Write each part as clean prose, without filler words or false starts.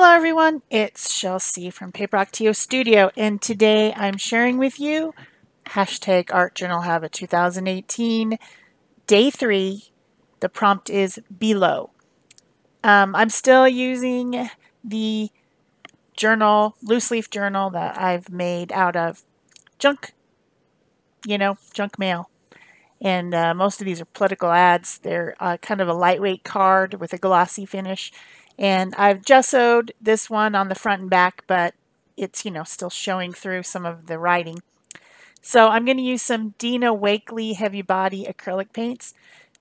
Hello everyone, it's Shel C from PaperOcotilloStudio, and today I'm sharing with you hashtag Art Journal Habit 2018, Day 3. The prompt is below. I'm still using the journal, loose leaf journal that I've made out of junk mail. And most of these are political ads. They're kind of a lightweight card with a glossy finish. And I've gessoed this one on the front and back, but it's, still showing through some of the writing. So I'm going to use some Dina Wakely heavy body acrylic paints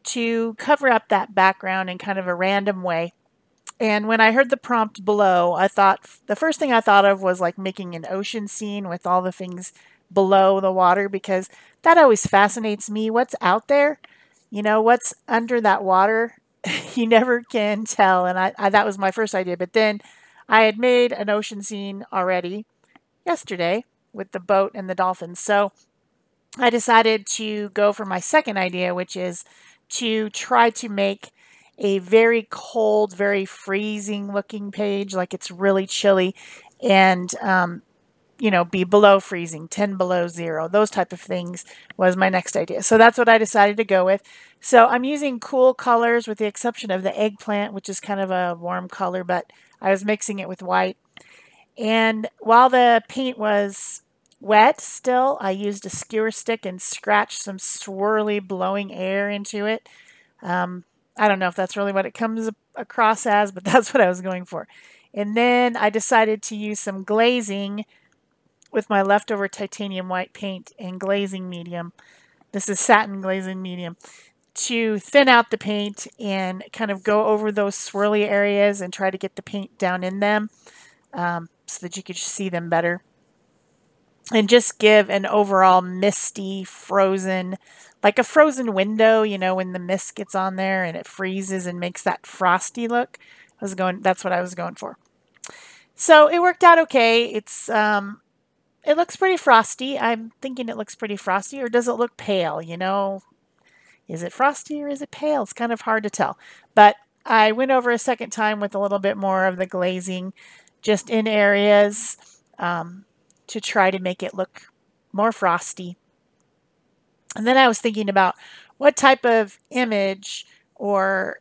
to cover up that background in kind of a random way. And when I heard the prompt below, the first thing I thought of was like making an ocean scene with all the things below the water, because that always fascinates me. What's out there? What's under that water? You never can tell. And that was my first idea. But then I had made an ocean scene already yesterday with the boat and the dolphins. So I decided to go for my second idea, which is to try to make a very cold, very freezing looking page, like it's really chilly, and be below freezing, 10 below zero, those type of things was my next idea. So that's what I decided to go with. So I'm using cool colors with the exception of the eggplant, which is kind of a warm color, but I was mixing it with white. And while the paint was wet still, I used a skewer stick and scratched some swirly blowing air into it. I don't know if that's really what it comes across as, but that's what I was going for. And then I decided to use some glazing with my leftover titanium white paint and glazing medium. This is satin glazing medium, to thin out the paint and kind of go over those swirly areas and try to get the paint down in them so that you could see them better. And just give an overall misty, frozen, like a frozen window, when the mist gets on there and it freezes and makes that frosty look. That's what I was going for. So it worked out okay. It looks pretty frosty. I'm thinking it looks pretty frosty, or does it look pale? Is it frosty or is it pale? It's kind of hard to tell. But I went over a second time with a little bit more of the glazing just in areas to try to make it look more frosty. And then I was thinking about what type of image or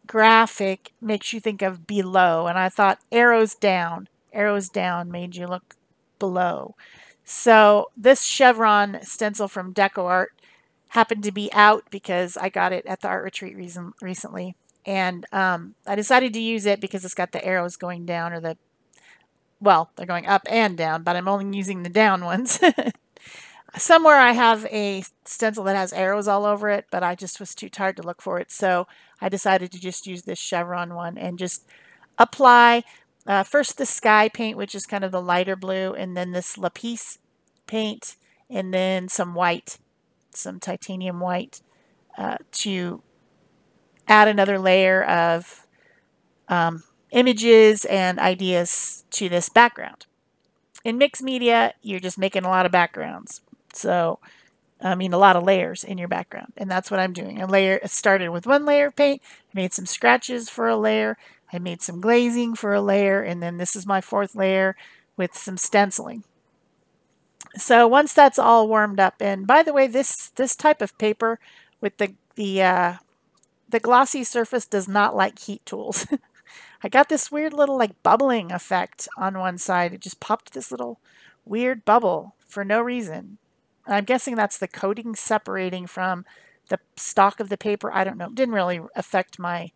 graphic makes you think of below. And I thought arrows down made you look below. So this chevron stencil from DecoArt happened to be out because I got it at the art retreat recently. And I decided to use it because it's got the arrows going down, well, they're going up and down, but I'm only using the down ones. Somewhere I have a stencil that has arrows all over it, but I just was too tired to look for it. So I decided to just use this chevron one and just apply first the sky paint, which is kind of the lighter blue, and then this lapis paint, and then some white, some titanium white, to add another layer of images and ideas to this background. In mixed media, you're just making a lot of backgrounds. So, a lot of layers in your background. And that's what I'm doing. It started with one layer of paint, made some scratches for a layer, I made some glazing for a layer, and then this is my fourth layer with some stenciling. So once that's all warmed up, and by the way, this type of paper with the glossy surface does not like heat tools. I got this weird little like bubbling effect on one side. It just popped this little weird bubble for no reason. I'm guessing that's the coating separating from the stock of the paper. I don't know. It didn't really affect my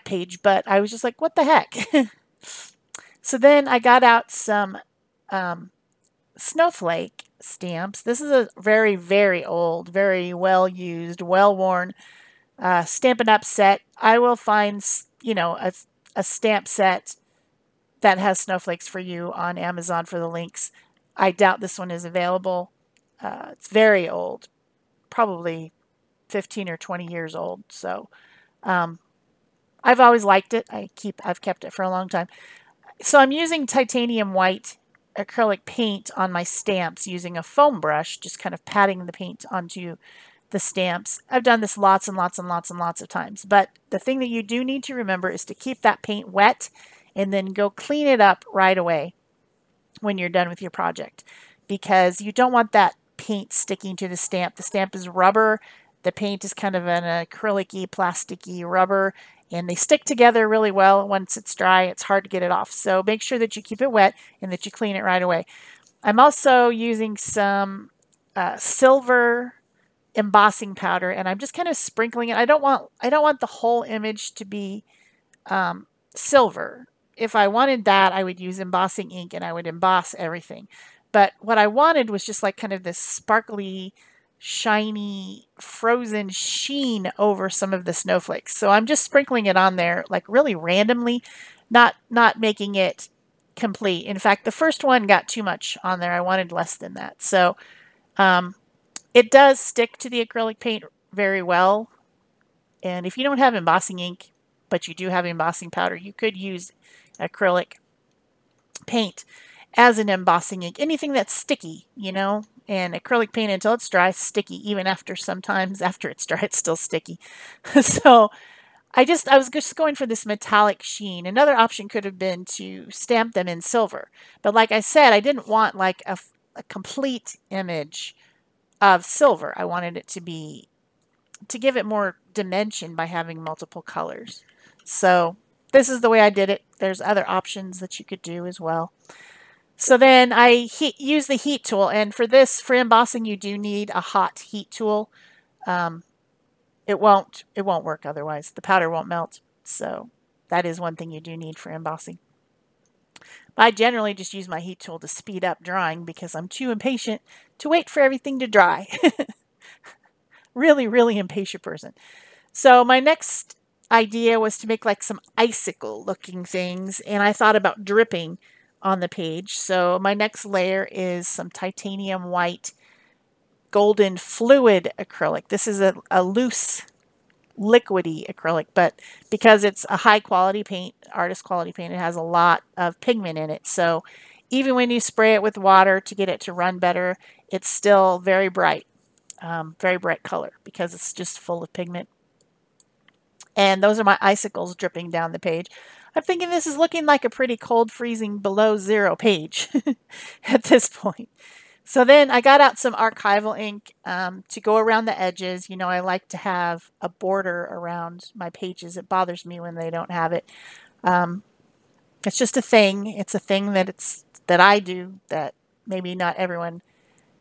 page, but I was just like, what the heck? So then I got out some snowflake stamps. This is a very, very old, very well used, well worn Stampin' Up set. I will find, a stamp set that has snowflakes for you on Amazon for the links. I doubt this one is available. It's very old, probably 15 or 20 years old. So I've always liked it. I've kept it for a long time. So I'm using titanium white acrylic paint on my stamps using a foam brush, just kind of patting the paint onto the stamps. I've done this lots and lots and lots and lots of times. But the thing that you do need to remember is to keep that paint wet and then go clean it up right away when you're done with your project, because you don't want that paint sticking to the stamp. The stamp is rubber. The paint is kind of an acrylic-y, plasticky rubber, and they stick together really well. Once it's dry, it's hard to get it off. So make sure that you keep it wet and that you clean it right away. I'm also using some silver embossing powder, and I'm just kind of sprinkling it. I don't want the whole image to be silver. If I wanted that, I would use embossing ink and I would emboss everything. But what I wanted was just like kind of this sparkly, shiny, frozen sheen over some of the snowflakes. So I'm just sprinkling it on there like really randomly, not making it complete. In fact, the first one got too much on there. I wanted less than that. So it does stick to the acrylic paint very well. And if you don't have embossing ink, but you do have embossing powder, you could use acrylic paint as an embossing ink. Anything that's sticky, you know, and acrylic paint until it's dry is sticky. Even sometimes after it's dry, it's still sticky. So I was just going for this metallic sheen. Another option could have been to stamp them in silver. But like I said, I didn't want like a complete image of silver. I wanted it to give it more dimension by having multiple colors. So this is the way I did it. There's other options that you could do as well. So then I use the heat tool, and for embossing, you do need a hot heat tool. It won't work otherwise. The powder won't melt. So that is one thing you do need for embossing. I generally just use my heat tool to speed up drying because I'm too impatient to wait for everything to dry. Really, really impatient person. So my next idea was to make like some icicle looking things, and I thought about dripping on the page. So my next layer is some titanium white golden fluid acrylic. This is a loose liquidy acrylic, but because it's a high quality paint, artist quality paint, it has a lot of pigment in it. So even when you spray it with water to get it to run better, it's still very bright color because it's just full of pigment. And those are my icicles dripping down the page. I'm thinking this is looking like a pretty cold, freezing, below zero page at this point. So then I got out some archival ink to go around the edges. You know, I like to have a border around my pages. It bothers me when they don't have it. It's just a thing. It's a thing that I do that maybe not everyone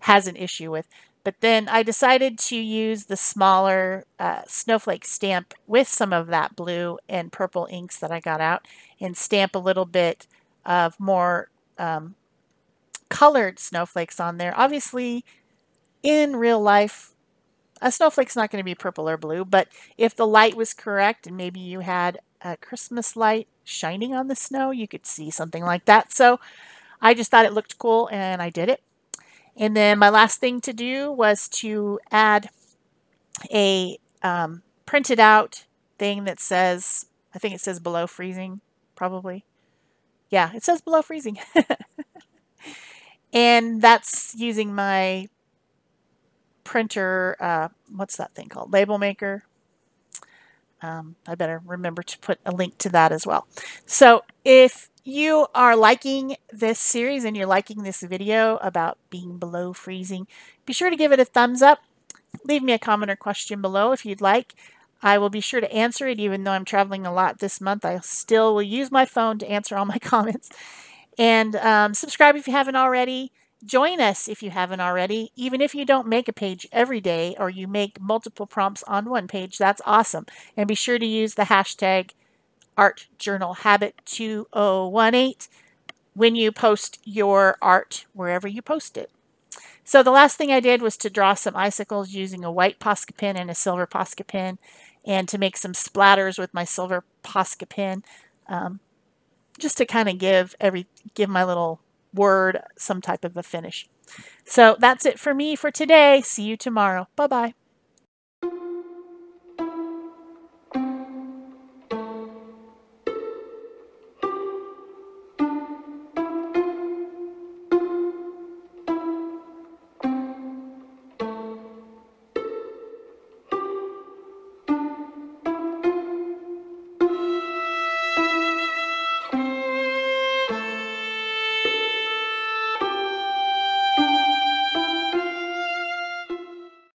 has an issue with. But then I decided to use the smaller snowflake stamp with some of that blue and purple inks that I got out and stamp a little bit of more colored snowflakes on there. Obviously, in real life, a snowflake's not going to be purple or blue, but if the light was correct and maybe you had a Christmas light shining on the snow, you could see something like that. So I just thought it looked cool and I did it. And then my last thing to do was to add a printed out thing that says, I think it says below freezing, probably. Yeah, it says below freezing. And that's using my printer, what's that thing called? Label maker. I better remember to put a link to that as well. So if you are liking this series and you're liking this video about being below freezing, be sure to give it a thumbs up. Leave me a comment or question below if you'd like. I will be sure to answer it, even though I'm traveling a lot this month. I still will use my phone to answer all my comments. And subscribe if you haven't already. Join us if you haven't already. Even if you don't make a page every day or you make multiple prompts on one page, that's awesome. And be sure to use the hashtag ArtJournalHabit2018 when you post your art wherever you post it. So the last thing I did was to draw some icicles using a white Posca pen and a silver Posca pen, and to make some splatters with my silver Posca pen, just to kind of give my little word some type of a finish. So that's it for me for today. See you tomorrow. Bye-bye.